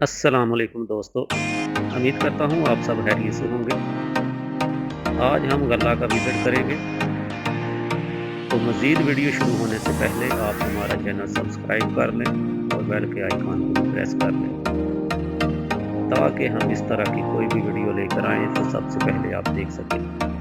अस्सलामुअलैकुम दोस्तों, उम्मीद करता हूँ आप सब खैरियत से होंगे। आज हम गल्ला का विज़िट करेंगे, तो मज़ीद वीडियो शुरू होने से पहले आप हमारा चैनल सब्सक्राइब कर लें और बेल के आइकॉन को भी प्रेस कर लें, ताकि हम इस तरह की कोई भी वीडियो लेकर आएँ तो सबसे पहले आप देख सकें।